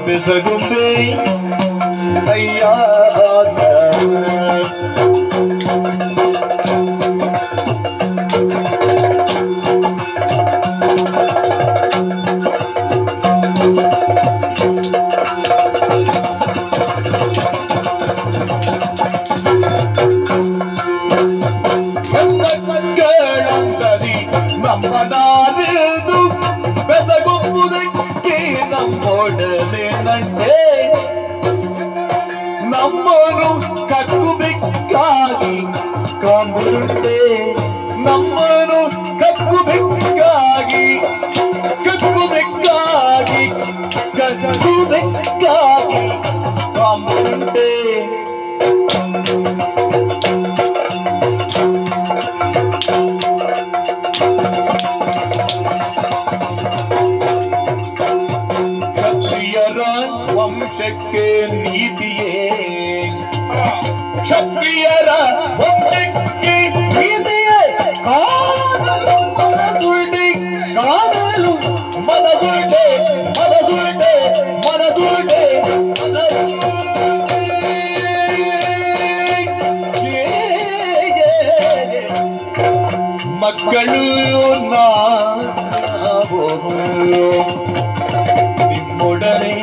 ಬೆಸಗುಂಬೆ ಅಯ್ಯ ನಮ್ಮನಾರಿದು ಬೆಸಗುಂಬುದಕ್ಕೆ ನಮ್ಮೊಡನೆ ನಂಟೆ ನಮ್ಮನು ಕಕ್ಕುಬೆಕ್ಕಾಗಿ ಕಾಂಬುರುಂಟೆ ನಮ್ಮನು ಕಕ್ಕುಬೆಕ್ಕಾಗಿ ಕಾಂಬುರುಂಟೆ ವಂಶಕ್ಕೆ ನೀತಿಯೇ ಕ್ಷತ್ರಿಯರ ವಂಶಕ್ಕೆ ನೀತಿಯೇ ಕಾದಲು ಮನಸುಳ್ಳಿ ಕಾದಲು ಮನಸುಳ್ಳೆ ಮನಸುಳ್ಳೆ ಮನಸುಳ್ಳೆ ಮಕ್ಕಳು ನಾವು ನಿಮ್ಮೊಡನೆ